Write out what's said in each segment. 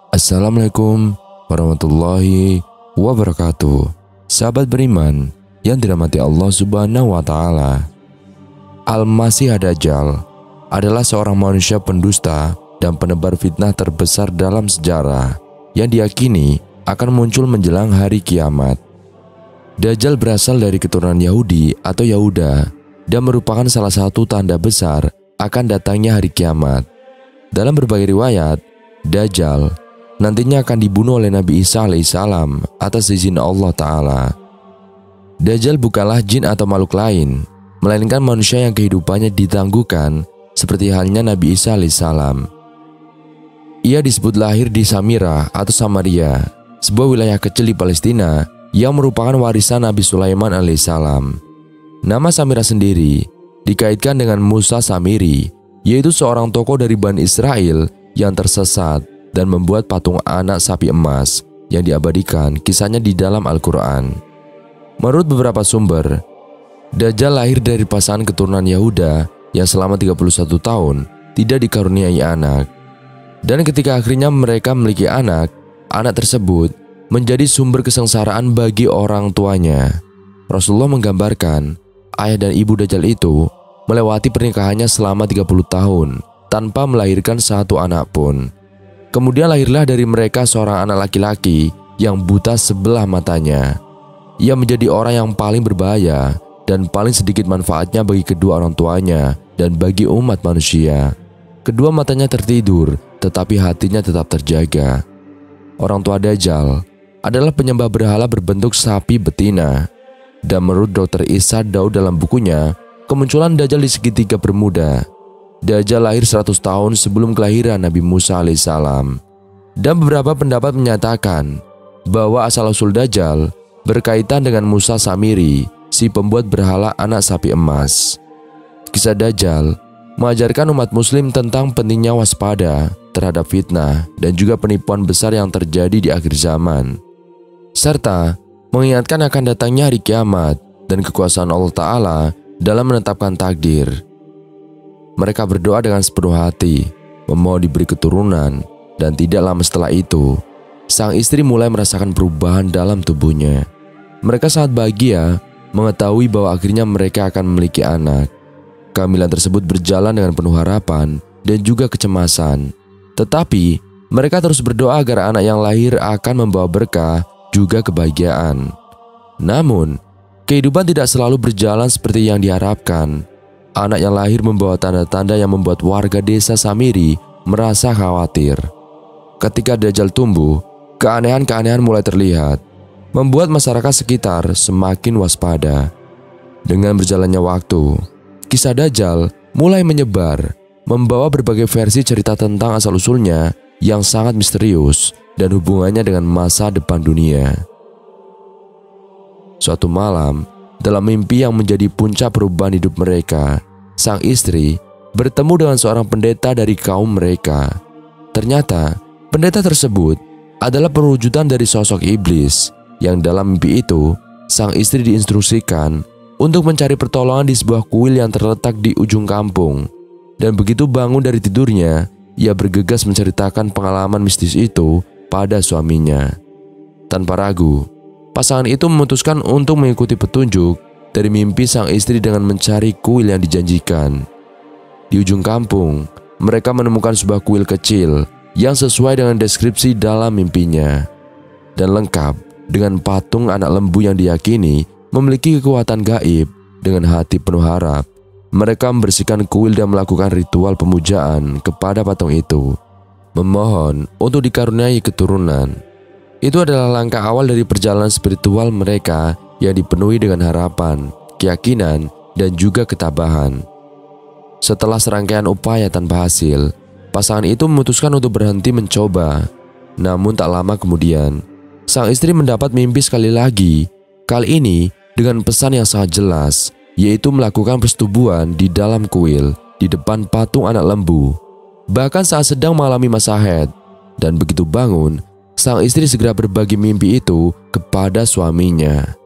Assalamualaikum warahmatullahi wabarakatuh. Sahabat beriman yang dirahmati Allah Subhanahu wa Ta'ala, Al-Masih Ad-Dajjal adalah seorang manusia pendusta dan penebar fitnah terbesar dalam sejarah yang diyakini akan muncul menjelang hari kiamat. Dajjal berasal dari keturunan Yahudi atau Yahuda dan merupakan salah satu tanda besar akan datangnya hari kiamat. Dalam berbagai riwayat, Dajjal nantinya akan dibunuh oleh Nabi Isa alaihissalam atas izin Allah Ta'ala. Dajjal bukanlah jin atau makhluk lain, melainkan manusia yang kehidupannya ditangguhkan seperti halnya Nabi Isa alaihissalam. Ia disebut lahir di Samira atau Samaria, sebuah wilayah kecil di Palestina yang merupakan warisan Nabi Sulaiman alaihissalam. Nama Samira sendiri dikaitkan dengan Musa Samiri, yaitu seorang tokoh dari Bani Israel yang tersesat dan membuat patung anak sapi emas yang diabadikan kisahnya di dalam Al-Quran. Menurut beberapa sumber, Dajjal lahir dari pasangan keturunan Yahuda yang selama 31 tahun tidak dikaruniai anak. Dan ketika akhirnya mereka memiliki anak tersebut menjadi sumber kesengsaraan bagi orang tuanya. Rasulullah menggambarkan ayah dan ibu Dajjal itu melewati pernikahannya selama 30 tahun tanpa melahirkan satu anak pun. Kemudian lahirlah dari mereka seorang anak laki-laki yang buta sebelah matanya. Ia menjadi orang yang paling berbahaya dan paling sedikit manfaatnya bagi kedua orang tuanya dan bagi umat manusia. Kedua matanya tertidur, tetapi hatinya tetap terjaga. Orang tua Dajjal adalah penyembah berhala berbentuk sapi betina. Dan menurut Dr. Isa Daud dalam bukunya, kemunculan Dajjal di segitiga Bermuda. Dajjal lahir 100 tahun sebelum kelahiran Nabi Musa alaihissalam. Dan beberapa pendapat menyatakan bahwa asal-usul Dajjal berkaitan dengan Musa Samiri, si pembuat berhala anak sapi emas. Kisah Dajjal mengajarkan umat muslim tentang pentingnya waspada terhadap fitnah dan juga penipuan besar yang terjadi di akhir zaman, serta mengingatkan akan datangnya hari kiamat dan kekuasaan Allah Ta'ala dalam menetapkan takdir. Mereka berdoa dengan sepenuh hati, memohon diberi keturunan, dan tidak lama setelah itu, sang istri mulai merasakan perubahan dalam tubuhnya. Mereka sangat bahagia mengetahui bahwa akhirnya mereka akan memiliki anak. Kehamilan tersebut berjalan dengan penuh harapan dan juga kecemasan. Tetapi, mereka terus berdoa agar anak yang lahir akan membawa berkah juga kebahagiaan. Namun, kehidupan tidak selalu berjalan seperti yang diharapkan. Anak yang lahir membawa tanda-tanda yang membuat warga desa Samiri merasa khawatir. Ketika Dajjal tumbuh, keanehan-keanehan mulai terlihat, membuat masyarakat sekitar semakin waspada. Dengan berjalannya waktu, kisah Dajjal mulai menyebar, membawa berbagai versi cerita tentang asal-usulnya yang sangat misterius dan hubungannya dengan masa depan dunia. Suatu malam, dalam mimpi yang menjadi puncak perubahan hidup mereka, sang istri bertemu dengan seorang pendeta dari kaum mereka. Ternyata, pendeta tersebut adalah perwujudan dari sosok iblis yang dalam mimpi itu, sang istri diinstruksikan untuk mencari pertolongan di sebuah kuil yang terletak di ujung kampung. Dan begitu bangun dari tidurnya, ia bergegas menceritakan pengalaman mistis itu pada suaminya. Tanpa ragu, pasangan itu memutuskan untuk mengikuti petunjuk dari mimpi sang istri dengan mencari kuil yang dijanjikan. Di ujung kampung, mereka menemukan sebuah kuil kecil yang sesuai dengan deskripsi dalam mimpinya dan lengkap dengan patung anak lembu yang diyakini memiliki kekuatan gaib. Dengan hati penuh harap, mereka membersihkan kuil dan melakukan ritual pemujaan kepada patung itu, memohon untuk dikaruniai keturunan. Itu adalah langkah awal dari perjalanan spiritual mereka yang dipenuhi dengan harapan, keyakinan, dan juga ketabahan. Setelah serangkaian upaya tanpa hasil, pasangan itu memutuskan untuk berhenti mencoba. Namun tak lama kemudian, sang istri mendapat mimpi sekali lagi, kali ini dengan pesan yang sangat jelas, yaitu melakukan persetubuhan di dalam kuil di depan patung anak lembu. Bahkan saat sedang mengalami masa haid, dan begitu bangun, sang istri segera berbagi mimpi itu kepada suaminya.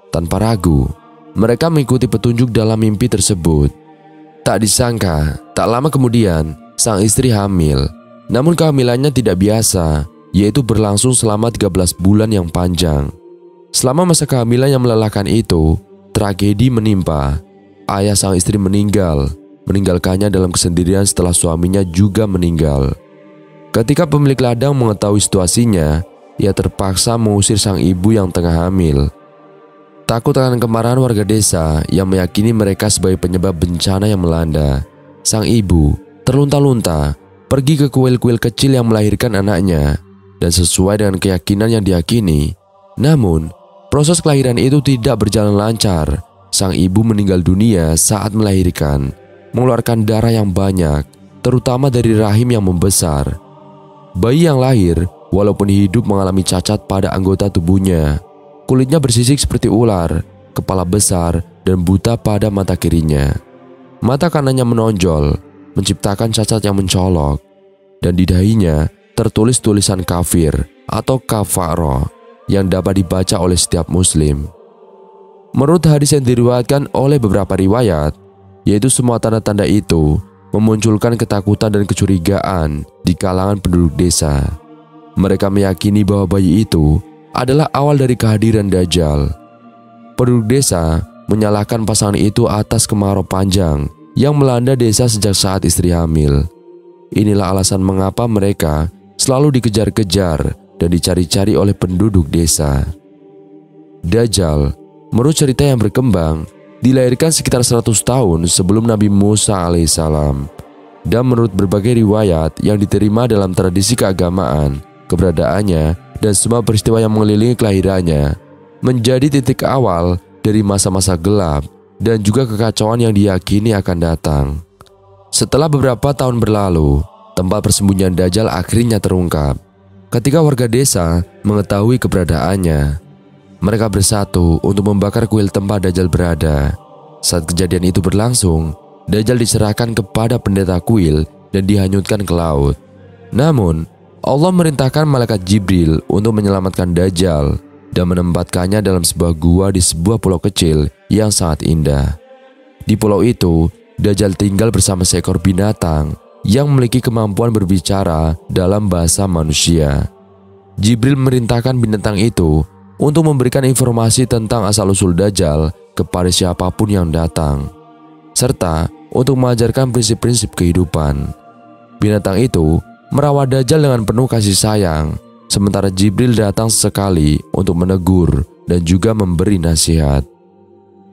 Tanpa ragu, mereka mengikuti petunjuk dalam mimpi tersebut. Tak disangka, tak lama kemudian, sang istri hamil. Namun kehamilannya tidak biasa. yaitu berlangsung selama 13 bulan yang panjang. Selama masa kehamilan yang melelahkan itu, tragedi menimpa. Ayah sang istri meninggalkannya dalam kesendirian setelah suaminya juga meninggal. Ketika pemilik ladang mengetahui situasinya, ia terpaksa mengusir sang ibu yang tengah hamil. Takut akan kemarahan warga desa yang meyakini mereka sebagai penyebab bencana yang melanda, sang ibu terlunta-lunta pergi ke kuil-kuil kecil yang melahirkan anaknya. Dan sesuai dengan keyakinan yang diyakini, namun proses kelahiran itu tidak berjalan lancar. Sang ibu meninggal dunia saat melahirkan, mengeluarkan darah yang banyak, terutama dari rahim yang membesar. Bayi yang lahir, walaupun hidup, mengalami cacat pada anggota tubuhnya. Kulitnya bersisik seperti ular, kepala besar, dan buta pada mata kirinya. Mata kanannya menonjol, menciptakan cacat yang mencolok, dan di dahinya tertulis tulisan kafir atau kafaroh yang dapat dibaca oleh setiap muslim. Menurut hadis yang diriwayatkan oleh beberapa riwayat, yaitu semua tanda-tanda itu memunculkan ketakutan dan kecurigaan di kalangan penduduk desa. Mereka meyakini bahwa bayi itu adalah awal dari kehadiran Dajjal. Penduduk desa menyalahkan pasangan itu atas kemarau panjang yang melanda desa sejak saat istri hamil. Inilah alasan mengapa mereka selalu dikejar-kejar dan dicari-cari oleh penduduk desa. Dajjal, menurut cerita yang berkembang, dilahirkan sekitar 100 tahun sebelum Nabi Musa alaihissalam. Dan menurut berbagai riwayat yang diterima dalam tradisi keagamaan, keberadaannya dan semua peristiwa yang mengelilingi kelahirannya menjadi titik awal dari masa-masa gelap dan juga kekacauan yang diyakini akan datang. Setelah beberapa tahun berlalu, tempat persembunyian Dajjal akhirnya terungkap. Ketika warga desa mengetahui keberadaannya, mereka bersatu untuk membakar kuil tempat Dajjal berada. Saat kejadian itu berlangsung, Dajjal diserahkan kepada pendeta kuil dan dihanyutkan ke laut. Namun, Allah merintahkan malaikat Jibril untuk menyelamatkan Dajjal dan menempatkannya dalam sebuah gua di sebuah pulau kecil yang sangat indah. Di pulau itu, Dajjal tinggal bersama seekor binatang yang memiliki kemampuan berbicara dalam bahasa manusia. Jibril merintahkan binatang itu untuk memberikan informasi tentang asal-usul Dajjal kepada siapapun yang datang, serta untuk mengajarkan prinsip-prinsip kehidupan. Binatang itu merawat Dajjal dengan penuh kasih sayang, sementara Jibril datang sesekali untuk menegur dan juga memberi nasihat.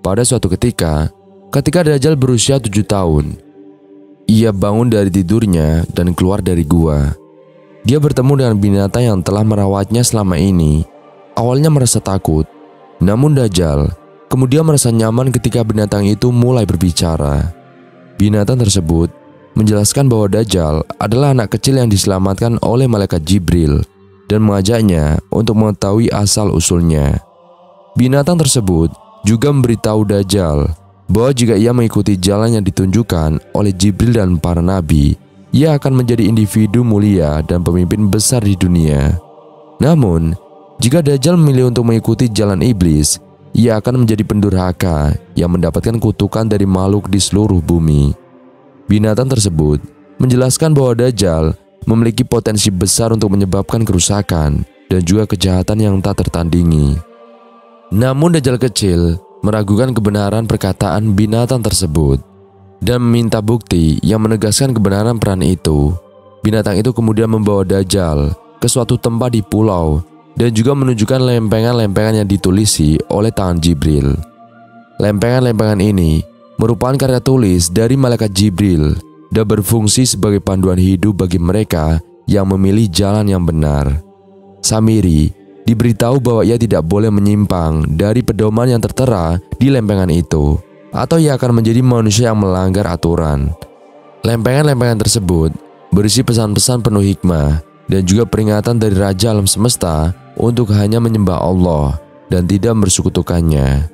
Pada suatu ketika Dajjal berusia 7 tahun, ia bangun dari tidurnya dan keluar dari gua. Dia bertemu dengan binatang yang telah merawatnya selama ini. Awalnya merasa takut, namun Dajjal kemudian merasa nyaman ketika binatang itu mulai berbicara. Binatang tersebut menjelaskan bahwa Dajjal adalah anak kecil yang diselamatkan oleh malaikat Jibril dan mengajaknya untuk mengetahui asal-usulnya. Binatang tersebut juga memberitahu Dajjal bahwa jika ia mengikuti jalan yang ditunjukkan oleh Jibril dan para nabi, ia akan menjadi individu mulia dan pemimpin besar di dunia. Namun, jika Dajjal memilih untuk mengikuti jalan iblis, ia akan menjadi pendurhaka yang mendapatkan kutukan dari makhluk di seluruh bumi. Binatang tersebut menjelaskan bahwa Dajjal memiliki potensi besar untuk menyebabkan kerusakan dan juga kejahatan yang tak tertandingi. Namun Dajjal kecil meragukan kebenaran perkataan binatang tersebut dan meminta bukti yang menegaskan kebenaran peran itu. Binatang itu kemudian membawa Dajjal ke suatu tempat di pulau dan juga menunjukkan lempengan-lempengan yang ditulisi oleh tangan Jibril. Lempengan-lempengan ini merupakan karya tulis dari malaikat Jibril dan berfungsi sebagai panduan hidup bagi mereka yang memilih jalan yang benar. Samiri diberitahu bahwa ia tidak boleh menyimpang dari pedoman yang tertera di lempengan itu, atau ia akan menjadi manusia yang melanggar aturan. Lempengan-lempengan tersebut berisi pesan-pesan penuh hikmah dan juga peringatan dari Raja Alam Semesta untuk hanya menyembah Allah dan tidak bersekutukannya.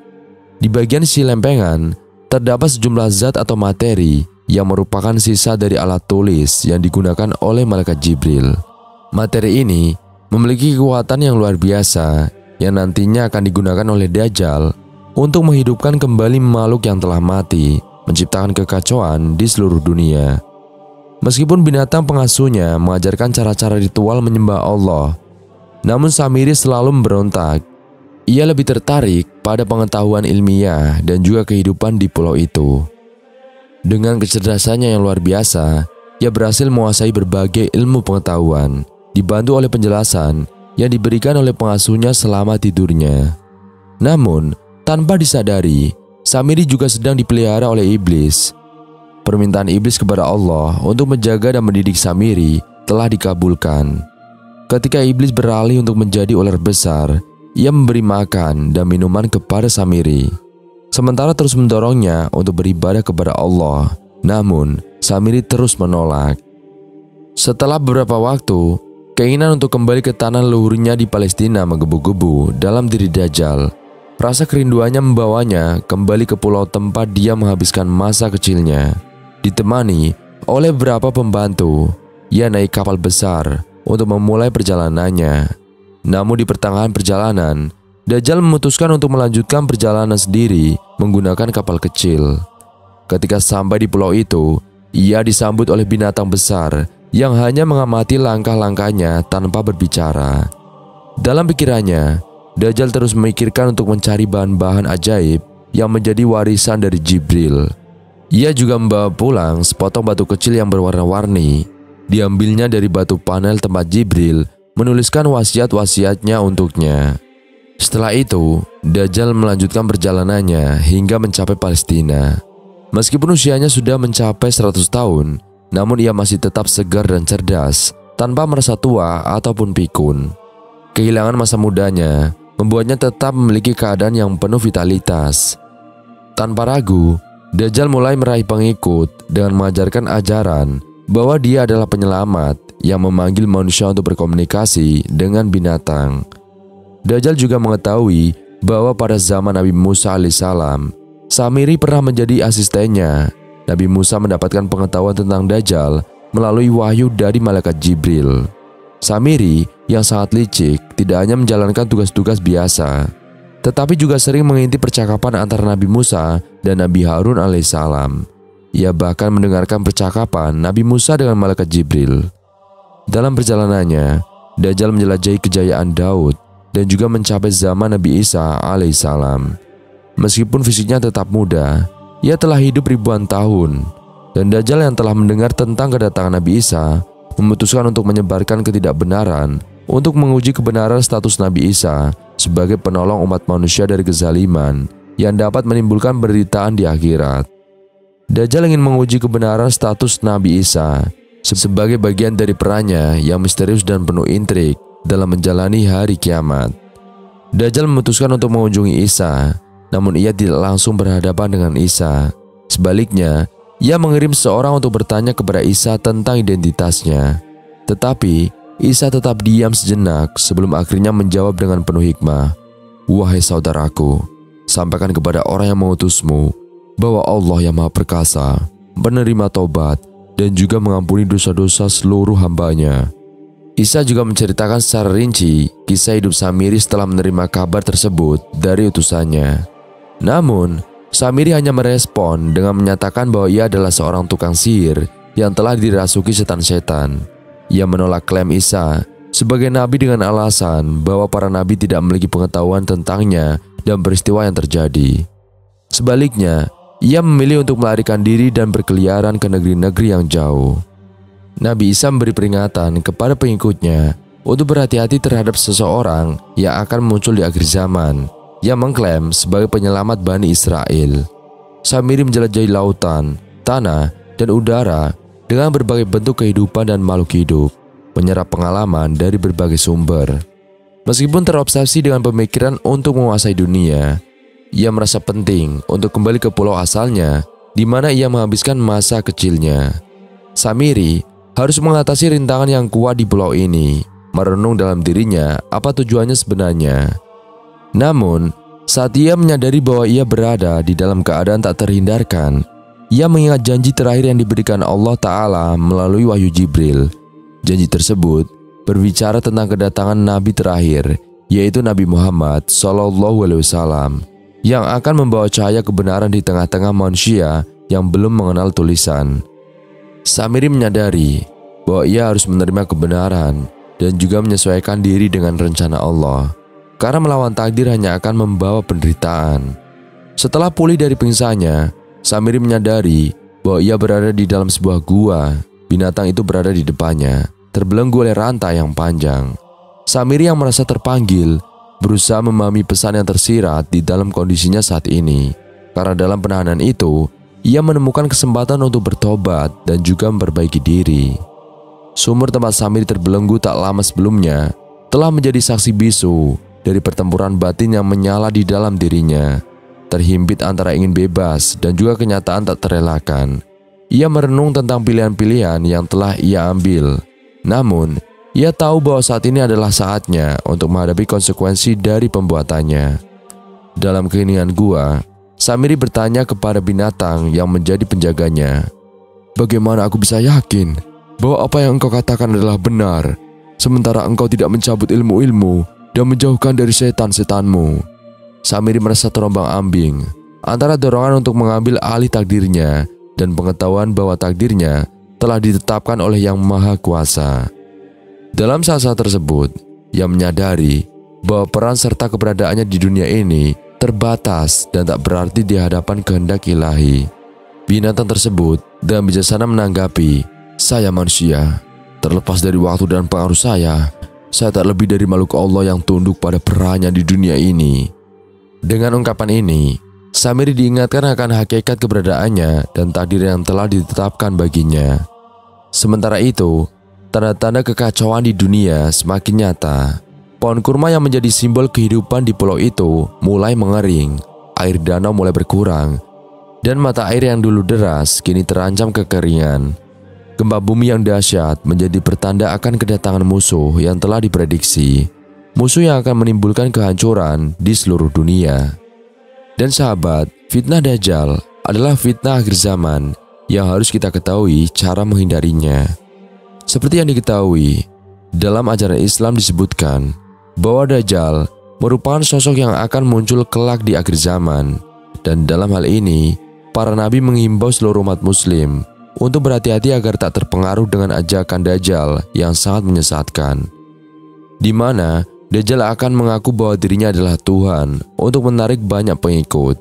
Di bagian sisi lempengan terdapat sejumlah zat atau materi yang merupakan sisa dari alat tulis yang digunakan oleh malaikat Jibril. Materi ini memiliki kekuatan yang luar biasa yang nantinya akan digunakan oleh Dajjal untuk menghidupkan kembali makhluk yang telah mati, menciptakan kekacauan di seluruh dunia. Meskipun binatang pengasuhnya mengajarkan cara-cara ritual menyembah Allah, namun Samiri selalu memberontak. Ia lebih tertarik pada pengetahuan ilmiah dan juga kehidupan di pulau itu. Dengan kecerdasannya yang luar biasa, ia berhasil menguasai berbagai ilmu pengetahuan, dibantu oleh penjelasan yang diberikan oleh pengasuhnya selama tidurnya. Namun, tanpa disadari, Samiri juga sedang dipelihara oleh iblis. Permintaan iblis kepada Allah untuk menjaga dan mendidik Samiri telah dikabulkan. Ketika iblis beralih untuk menjadi ular besar, ia memberi makan dan minuman kepada Samiri, sementara terus mendorongnya untuk beribadah kepada Allah. Namun, Samiri terus menolak. Setelah beberapa waktu, keinginan untuk kembali ke tanah leluhurnya di Palestina menggebu-gebu dalam diri Dajjal. Rasa kerinduannya membawanya kembali ke pulau tempat dia menghabiskan masa kecilnya. Ditemani oleh beberapa pembantu, ia naik kapal besar untuk memulai perjalanannya. Namun di pertengahan perjalanan, Dajjal memutuskan untuk melanjutkan perjalanan sendiri menggunakan kapal kecil. Ketika sampai di pulau itu, ia disambut oleh binatang besar yang hanya mengamati langkah-langkahnya tanpa berbicara. Dalam pikirannya, Dajjal terus memikirkan untuk mencari bahan-bahan ajaib yang menjadi warisan dari Jibril. Ia juga membawa pulang sepotong batu kecil yang berwarna-warni. Diambilnya dari batu panel tempat Jibril menuliskan wasiat-wasiatnya untuknya. Setelah itu, Dajjal melanjutkan perjalanannya hingga mencapai Palestina. Meskipun usianya sudah mencapai 100 tahun, namun ia masih tetap segar dan cerdas, tanpa merasa tua ataupun pikun. Kehilangan masa mudanya membuatnya tetap memiliki keadaan yang penuh vitalitas. Tanpa ragu, Dajjal mulai meraih pengikut dengan mengajarkan ajaran bahwa dia adalah penyelamat yang memanggil manusia untuk berkomunikasi dengan binatang. Dajjal juga mengetahui bahwa pada zaman Nabi Musa alaihissalam, Samiri pernah menjadi asistennya. Nabi Musa mendapatkan pengetahuan tentang Dajjal melalui wahyu dari malaikat Jibril. Samiri yang sangat licik tidak hanya menjalankan tugas-tugas biasa, tetapi juga sering mengintip percakapan antara Nabi Musa dan Nabi Harun alaihissalam. Ia bahkan mendengarkan percakapan Nabi Musa dengan malaikat Jibril. Dalam perjalanannya, Dajjal menjelajahi kejayaan Daud dan juga mencapai zaman Nabi Isa alaihissalam. Meskipun fisiknya tetap muda, ia telah hidup ribuan tahun, dan Dajjal yang telah mendengar tentang kedatangan Nabi Isa memutuskan untuk menyebarkan ketidakbenaran untuk menguji kebenaran status Nabi Isa sebagai penolong umat manusia dari kezaliman yang dapat menimbulkan penderitaan di akhirat. Dajjal ingin menguji kebenaran status Nabi Isa sebagai bagian dari perannya yang misterius dan penuh intrik dalam menjalani hari kiamat. Dajjal memutuskan untuk mengunjungi Isa, namun ia tidak langsung berhadapan dengan Isa. Sebaliknya, ia mengirim seorang untuk bertanya kepada Isa tentang identitasnya. Tetapi Isa tetap diam sejenak sebelum akhirnya menjawab dengan penuh hikmah, "Wahai saudaraku, sampaikan kepada orang yang mengutusmu bahwa Allah yang Maha Perkasa, penerima taubat, dan juga mengampuni dosa-dosa seluruh hambanya." Isa juga menceritakan secara rinci kisah hidup Samiri setelah menerima kabar tersebut dari utusannya. Namun, Samiri hanya merespon dengan menyatakan bahwa ia adalah seorang tukang sihir yang telah dirasuki setan-setan. Ia menolak klaim Isa sebagai nabi dengan alasan bahwa para nabi tidak memiliki pengetahuan tentangnya dan peristiwa yang terjadi. Sebaliknya, ia memilih untuk melarikan diri dan berkeliaran ke negeri-negeri yang jauh. Nabi Isa memberi peringatan kepada pengikutnya untuk berhati-hati terhadap seseorang yang akan muncul di akhir zaman, yang mengklaim sebagai penyelamat Bani Israel. Samiri menjelajahi lautan, tanah, dan udara dengan berbagai bentuk kehidupan dan makhluk hidup, menyerap pengalaman dari berbagai sumber. Meskipun terobsesi dengan pemikiran untuk menguasai dunia, ia merasa penting untuk kembali ke pulau asalnya di mana ia menghabiskan masa kecilnya. Samiri harus mengatasi rintangan yang kuat di pulau ini, merenung dalam dirinya apa tujuannya sebenarnya. Namun, saat ia menyadari bahwa ia berada di dalam keadaan tak terhindarkan, ia mengingat janji terakhir yang diberikan Allah Ta'ala melalui wahyu Jibril. Janji tersebut berbicara tentang kedatangan Nabi terakhir, yaitu Nabi Muhammad SAW, yang akan membawa cahaya kebenaran di tengah-tengah manusia yang belum mengenal tulisan. Samiri menyadari bahwa ia harus menerima kebenaran dan juga menyesuaikan diri dengan rencana Allah, karena melawan takdir hanya akan membawa penderitaan. Setelah pulih dari pingsannya, Samiri menyadari bahwa ia berada di dalam sebuah gua. Binatang itu berada di depannya, terbelenggu oleh rantai yang panjang. Samiri yang merasa terpanggil berusaha memahami pesan yang tersirat di dalam kondisinya saat ini. Karena dalam penahanan itu, ia menemukan kesempatan untuk bertobat dan juga memperbaiki diri. Sumur tempat Samiri terbelenggu tak lama sebelumnya telah menjadi saksi bisu dari pertempuran batin yang menyala di dalam dirinya. Terhimpit antara ingin bebas dan juga kenyataan tak terelakkan, ia merenung tentang pilihan-pilihan yang telah ia ambil. Namun, ia tahu bahwa saat ini adalah saatnya untuk menghadapi konsekuensi dari pembuatannya. Dalam keheningan gua, Samiri bertanya kepada binatang yang menjadi penjaganya, "Bagaimana aku bisa yakin bahwa apa yang engkau katakan adalah benar, sementara engkau tidak mencabut ilmu-ilmu dan menjauhkan dari setan-setanmu?" Samiri merasa terombang-ambing antara dorongan untuk mengambil alih takdirnya dan pengetahuan bahwa takdirnya telah ditetapkan oleh Yang Maha Kuasa. Dalam saat-saat tersebut, ia menyadari bahwa peran serta keberadaannya di dunia ini terbatas dan tak berarti di hadapan kehendak ilahi. Binatang tersebut dengan bijaksana menanggapi, "Saya manusia, terlepas dari waktu dan pengaruh saya tak lebih dari makhluk Allah yang tunduk pada perannya di dunia ini." Dengan ungkapan ini, Samiri diingatkan akan hakikat keberadaannya dan takdir yang telah ditetapkan baginya. Sementara itu, tanda-tanda kekacauan di dunia semakin nyata. Pohon kurma yang menjadi simbol kehidupan di pulau itu mulai mengering, air danau mulai berkurang, dan mata air yang dulu deras kini terancam kekeringan. Gempa bumi yang dahsyat menjadi pertanda akan kedatangan musuh yang telah diprediksi. Musuh yang akan menimbulkan kehancuran di seluruh dunia. Dan sahabat, fitnah Dajjal adalah fitnah akhir zaman yang harus kita ketahui cara menghindarinya. Seperti yang diketahui, dalam ajaran Islam disebutkan bahwa Dajjal merupakan sosok yang akan muncul kelak di akhir zaman. Dan dalam hal ini, para nabi menghimbau seluruh umat muslim untuk berhati-hati agar tak terpengaruh dengan ajakan Dajjal yang sangat menyesatkan, di mana Dajjal akan mengaku bahwa dirinya adalah Tuhan untuk menarik banyak pengikut.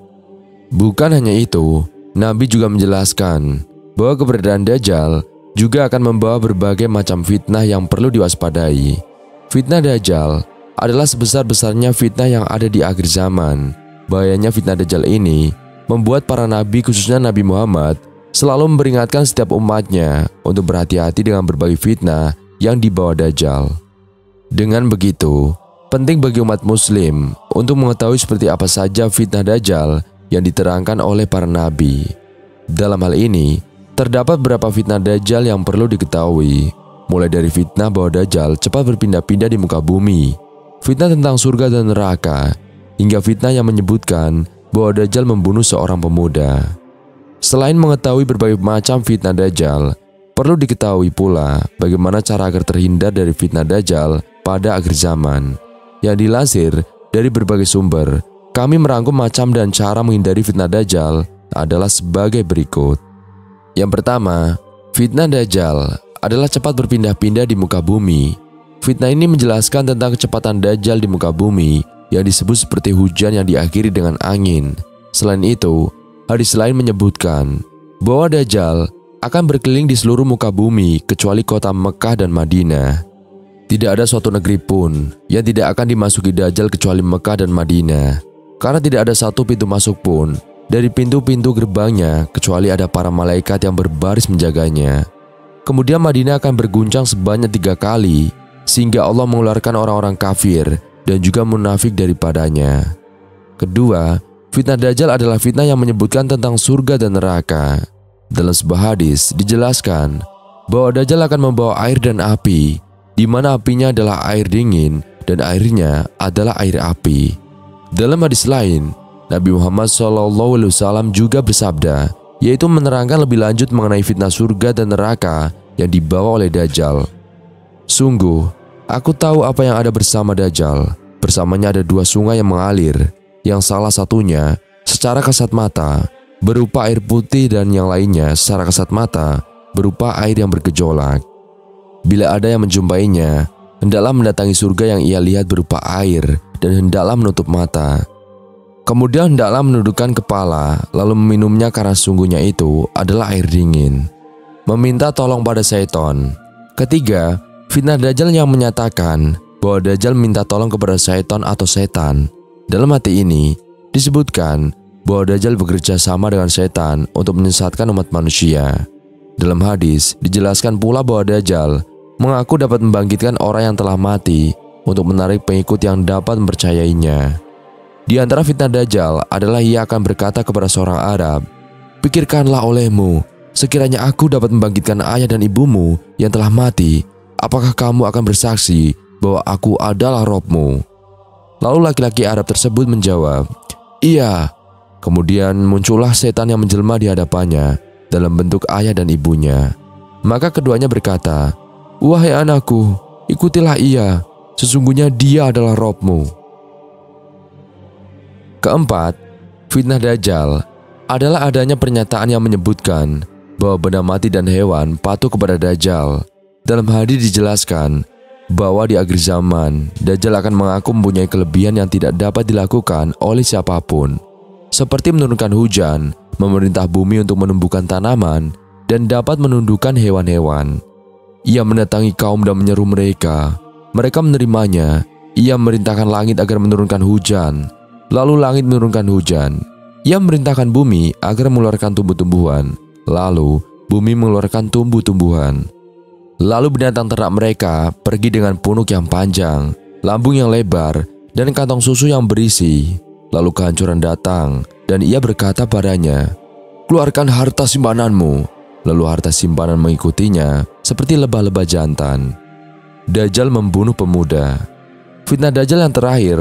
Bukan hanya itu, Nabi juga menjelaskan bahwa keberadaan Dajjal juga akan membawa berbagai macam fitnah yang perlu diwaspadai. Fitnah Dajjal adalah sebesar-besarnya fitnah yang ada di akhir zaman. Bahayanya fitnah Dajjal ini membuat para nabi, khususnya Nabi Muhammad, selalu memperingatkan setiap umatnya untuk berhati-hati dengan berbagai fitnah yang dibawa Dajjal. Dengan begitu, penting bagi umat muslim untuk mengetahui seperti apa saja fitnah Dajjal yang diterangkan oleh para nabi. Dalam hal ini, terdapat beberapa fitnah Dajjal yang perlu diketahui, mulai dari fitnah bahwa Dajjal cepat berpindah-pindah di muka bumi, fitnah tentang surga dan neraka, hingga fitnah yang menyebutkan bahwa Dajjal membunuh seorang pemuda. Selain mengetahui berbagai macam fitnah Dajjal, perlu diketahui pula bagaimana cara agar terhindar dari fitnah Dajjal pada akhir zaman. Yang dilansir dari berbagai sumber, kami merangkum macam dan cara menghindari fitnah Dajjal adalah sebagai berikut. Yang pertama, fitnah Dajjal adalah cepat berpindah-pindah di muka bumi. Fitnah ini menjelaskan tentang kecepatan Dajjal di muka bumi yang disebut seperti hujan yang diakhiri dengan angin. Selain itu, hadis lain menyebutkan bahwa Dajjal akan berkeliling di seluruh muka bumi kecuali kota Mekah dan Madinah. Tidak ada suatu negeri pun yang tidak akan dimasuki Dajjal kecuali Mekah dan Madinah, karena tidak ada satu pintu masuk pun dari pintu-pintu gerbangnya kecuali ada para malaikat yang berbaris menjaganya. Kemudian Madinah akan berguncang sebanyak 3 kali, sehingga Allah mengeluarkan orang-orang kafir dan juga munafik daripadanya. Kedua, fitnah Dajjal adalah fitnah yang menyebutkan tentang surga dan neraka. Dalam sebuah hadis dijelaskan bahwa Dajjal akan membawa air dan api, di mana apinya adalah air dingin dan airnya adalah air api. Dalam hadis lain, Nabi Muhammad SAW juga bersabda, yaitu menerangkan lebih lanjut mengenai fitnah surga dan neraka yang dibawa oleh Dajjal. Sungguh, aku tahu apa yang ada bersama Dajjal. Bersamanya ada 2 sungai yang mengalir, yang salah satunya secara kasat mata berupa air putih dan yang lainnya secara kasat mata berupa air yang bergejolak. Bila ada yang menjumpainya, hendaklah mendatangi surga yang ia lihat berupa air dan hendaklah menutup mata. Kemudian hendaklah menundukkan kepala lalu meminumnya karena sungguhnya itu adalah air dingin. Meminta tolong pada syaitan. Ketiga, fitnah Dajjal yang menyatakan bahwa Dajjal minta tolong kepada syaitan atau setan. Dalam hati ini disebutkan bahwa Dajjal bekerja sama dengan setan untuk menyesatkan umat manusia. Dalam hadis dijelaskan pula bahwa Dajjal mengaku dapat membangkitkan orang yang telah mati untuk menarik pengikut yang dapat mempercayainya. Di antara fitnah Dajjal adalah ia akan berkata kepada seorang Arab, "Pikirkanlah olehmu, sekiranya aku dapat membangkitkan ayah dan ibumu yang telah mati, apakah kamu akan bersaksi bahwa aku adalah Robmu?" Lalu laki-laki Arab tersebut menjawab, "Iya." Kemudian muncullah setan yang menjelma di hadapannya dalam bentuk ayah dan ibunya. Maka keduanya berkata, "Wahai anakku, ikutilah ia, sesungguhnya dia adalah Robmu." Keempat, fitnah Dajjal adalah adanya pernyataan yang menyebutkan bahwa benda mati dan hewan patuh kepada Dajjal. Dalam hadis dijelaskan bahwa di akhir zaman, Dajjal akan mengaku mempunyai kelebihan yang tidak dapat dilakukan oleh siapapun, seperti menurunkan hujan, memerintah bumi untuk menumbuhkan tanaman, dan dapat menundukkan hewan-hewan. Ia mendatangi kaum dan menyeru mereka. Mereka menerimanya. Ia merintahkan langit agar menurunkan hujan. Lalu langit menurunkan hujan. Ia merintahkan bumi agar mengeluarkan tumbuh-tumbuhan. Lalu bumi mengeluarkan tumbuh-tumbuhan. Lalu binatang ternak mereka pergi dengan punuk yang panjang, lambung yang lebar, dan kantong susu yang berisi. Lalu kehancuran datang, dan ia berkata padanya, "Keluarkan harta simpananmu." Lalu harta simpanan mengikutinya seperti lebah-lebah jantan. Dajjal membunuh pemuda. Fitnah Dajjal yang terakhir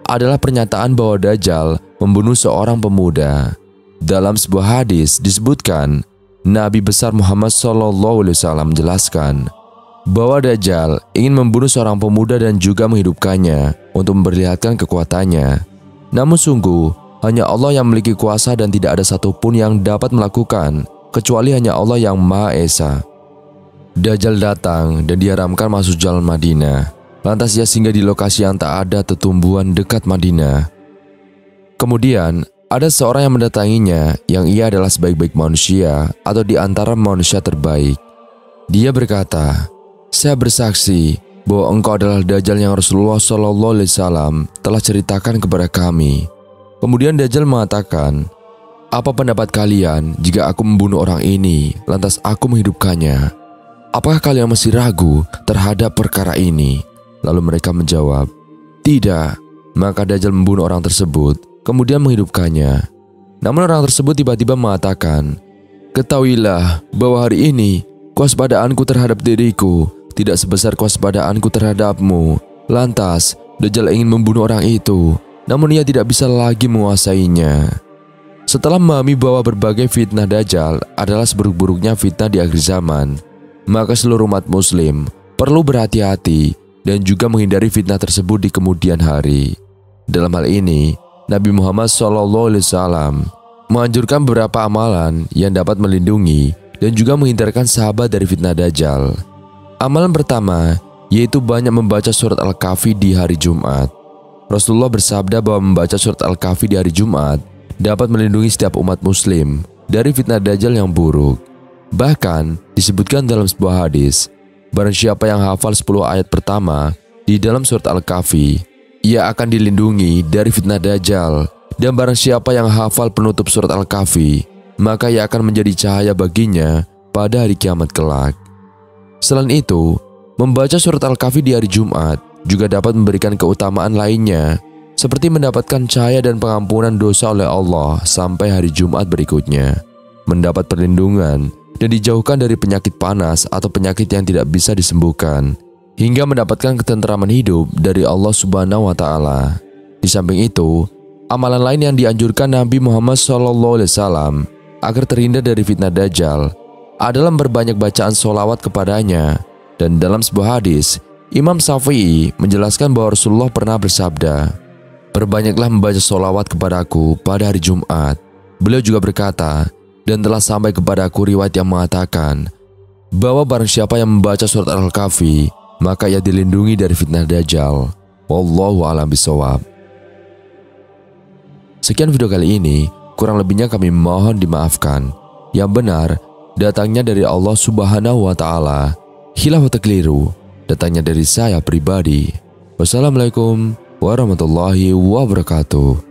adalah pernyataan bahwa Dajjal membunuh seorang pemuda. Dalam sebuah hadis disebutkan, Nabi besar Muhammad SAW menjelaskan bahwa Dajjal ingin membunuh seorang pemuda dan juga menghidupkannya untuk memperlihatkan kekuatannya. Namun sungguh, hanya Allah yang memiliki kuasa dan tidak ada satupun yang dapat melakukan, kecuali hanya Allah yang Maha Esa. Dajjal datang dan diharamkan masuk jalan Madinah. Lantas ia singgah di lokasi yang tak ada tetumbuhan dekat Madinah. Kemudian, ada seorang yang mendatanginya yang ia adalah sebaik-baik manusia atau di antara manusia terbaik. Dia berkata, "Saya bersaksi bahwa engkau adalah Dajjal yang Rasulullah SAW telah ceritakan kepada kami." Kemudian Dajjal mengatakan, "Apa pendapat kalian jika aku membunuh orang ini, lantas aku menghidupkannya? Apakah kalian masih ragu terhadap perkara ini?" Lalu mereka menjawab, "Tidak." Maka Dajjal membunuh orang tersebut, kemudian menghidupkannya. Namun orang tersebut tiba-tiba mengatakan, "Ketahuilah bahwa hari ini kewaspadaanku terhadap diriku tidak sebesar kewaspadaanku terhadapmu." Lantas Dajjal ingin membunuh orang itu, namun ia tidak bisa lagi menguasainya. Setelah memahami bahwa berbagai fitnah Dajjal adalah seburuk-buruknya fitnah di akhir zaman, maka seluruh umat muslim perlu berhati-hati dan juga menghindari fitnah tersebut di kemudian hari. Dalam hal ini, Nabi Muhammad SAW menganjurkan beberapa amalan yang dapat melindungi dan juga menghindarkan sahabat dari fitnah Dajjal. Amalan pertama yaitu banyak membaca surat Al-Kahfi di hari Jumat. Rasulullah bersabda bahwa membaca surat Al-Kahfi di hari Jumat dapat melindungi setiap umat muslim dari fitnah Dajjal yang buruk. Bahkan disebutkan dalam sebuah hadis, barang siapa yang hafal 10 ayat pertama di dalam surat Al-Kahfi, ia akan dilindungi dari fitnah Dajjal. Dan barang siapa yang hafal penutup surat Al-Kahfi, maka ia akan menjadi cahaya baginya pada hari kiamat kelak. Selain itu, membaca surat Al-Kahfi di hari Jumat juga dapat memberikan keutamaan lainnya, seperti mendapatkan cahaya dan pengampunan dosa oleh Allah sampai hari Jumat berikutnya, mendapat perlindungan dan dijauhkan dari penyakit panas atau penyakit yang tidak bisa disembuhkan, hingga mendapatkan ketentraman hidup dari Allah Subhanahu wa Ta'ala. Di samping itu, amalan lain yang dianjurkan Nabi Muhammad SAW agar terhindar dari fitnah Dajjal adalah memperbanyak bacaan sholawat kepadanya. Dan dalam sebuah hadis, Imam Syafi'i menjelaskan bahwa Rasulullah pernah bersabda, "Perbanyaklah membaca sholawat kepadaku pada hari Jumat." Beliau juga berkata, "Dan telah sampai kepadaku riwayat yang mengatakan bahwa barang siapa yang membaca surat Al-Kahfi, maka ia dilindungi dari fitnah Dajjal. Wallahu a'lam bishawab. Sekian video kali ini, kurang lebihnya kami mohon dimaafkan. Yang benar datangnya dari Allah Subhanahu wa taala, khilaf atau keliru datangnya dari saya pribadi. Wassalamualaikum warahmatullahi wabarakatuh.